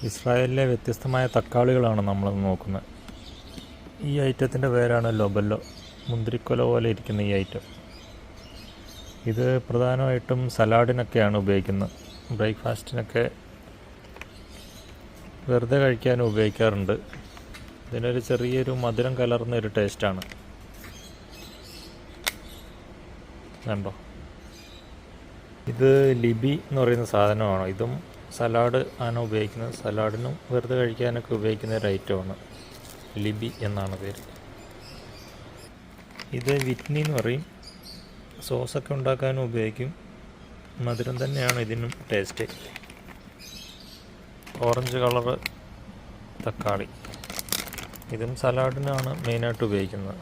ഇസ്രായേലിലെ വ്യത്യസ്തമായ തക്കാളികളാണ് നമ്മൾ നോക്കുന്നത്. ഈ ഐറ്റത്തിൻ്റെ പേരാണ് ലൊബല്ലോ. മുന്തിരിക്കൊല പോലെ ഇരിക്കുന്ന ഈ ഐറ്റം. ഇത് പ്രധാനമായിട്ടും സലാഡിനൊക്കെയാണ് ഉപയോഗിക്കുന്നത്. ബ്രേക്ക്ഫാസ്റ്റിനൊക്കെ വെറുതെ കഴിക്കാനും ഉപയോഗിക്കാറുണ്ട്. ഇതിനൊരു ചെറിയൊരു മധുരം കലർന്ന ഒരു ടേസ്റ്റാണ്. കണ്ടോ, ഇത് ലിബി എന്ന് പറയുന്ന സാധനമാണ്. ഇതും സലാഡ് ആണ് ഉപയോഗിക്കുന്നത്. സലാഡിനും വെറുതെ കഴിക്കാനൊക്കെ ഉപയോഗിക്കുന്ന ഒരു ഐറ്റമാണ്. ലിബി എന്നാണ് പേര്. ഇത് വിറ്റ്നി എന്ന് പറയും. സോസൊക്കെ ഉണ്ടാക്കാനും ഉപയോഗിക്കും. മധുരം തന്നെയാണ് ഇതിനും ടേസ്റ്റ്. ഓറഞ്ച് കളറ് തക്കാളി, ഇതും സലാഡിനാണ് മെയിനായിട്ട് ഉപയോഗിക്കുന്നത്.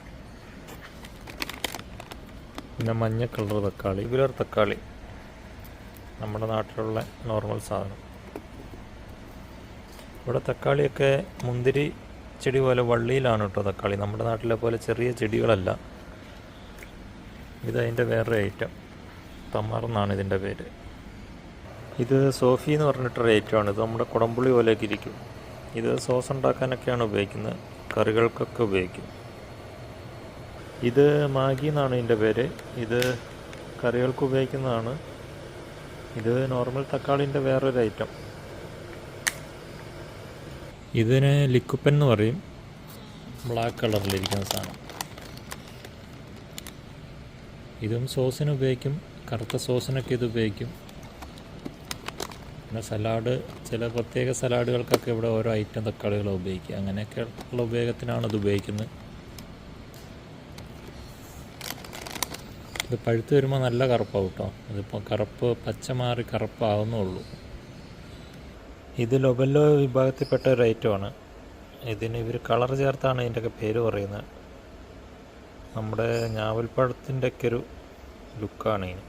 പിന്നെ മഞ്ഞ കളർ തക്കാളി, റെഗുലർ തക്കാളി, നമ്മുടെ നാട്ടിലുള്ള നോർമൽ സാധനം. ഇവിടെ തക്കാളിയൊക്കെ മുന്തിരി ചെടി പോലെ വള്ളിയിലാണ് കേട്ടോ തക്കാളി. നമ്മുടെ നാട്ടിലെ പോലെ ചെറിയ ചെടികളല്ല. ഇതതിൻ്റെ വേറൊരു ഐറ്റം. തമാർ എന്നാണ് ഇതിൻ്റെ പേര്. ഇത് സോഫി എന്ന് പറഞ്ഞിട്ടൊരു ഐറ്റമാണ്. ഇത് നമ്മുടെ കുടംപുളി പോലെയൊക്കെ ഇരിക്കും. ഇത് സോസ് ഉണ്ടാക്കാനൊക്കെയാണ് ഉപയോഗിക്കുന്നത്. കറികൾക്കൊക്കെ ഉപയോഗിക്കും. ഇത് മാഗി എന്നാണ് ഇതിൻ്റെ പേര്. ഇത് കറികൾക്ക് ഉപയോഗിക്കുന്നതാണ്. ഇത് നോർമൽ തക്കാളിൻ്റെ വേറൊരു ഐറ്റം. ഇതിന് ലിക്കുപ്പൻ എന്ന് പറയും. ബ്ലാക്ക് കളറിലിരിക്കുന്ന സാധനം. ഇതും സോസിന് ഉപയോഗിക്കും. കറുത്ത സോസിനൊക്കെ ഇത് ഉപയോഗിക്കും. പിന്നെ സലാഡ്, ചില പ്രത്യേക സലാഡുകൾക്കൊക്കെ ഇവിടെ ഓരോ ഐറ്റം തക്കാളികളെ ഉപയോഗിക്കുക. അങ്ങനെയൊക്കെ ഉള്ള ഉപയോഗത്തിനാണ് ഇത് ഉപയോഗിക്കുന്നത്. ഇത് പഴുത്ത് വരുമ്പോൾ നല്ല കറുപ്പാവും കേട്ടോ. ഇതിപ്പോൾ കറുപ്പ് പച്ച മാറി കറുപ്പാവുന്നുള്ളൂ. ഇത് ലൊബല്ലോ വിഭാഗത്തിൽപ്പെട്ട ഒരു ഐറ്റമാണ്. ഇതിന് ഇവർ കളർ ചേർത്താണ് ഇതിൻ്റെയൊക്കെ പേര് പറയുന്നത്. നമ്മുടെ ഞാവൽപ്പഴത്തിൻ്റെയൊക്കെ ഒരു ലുക്കാണ് ഇതിന്.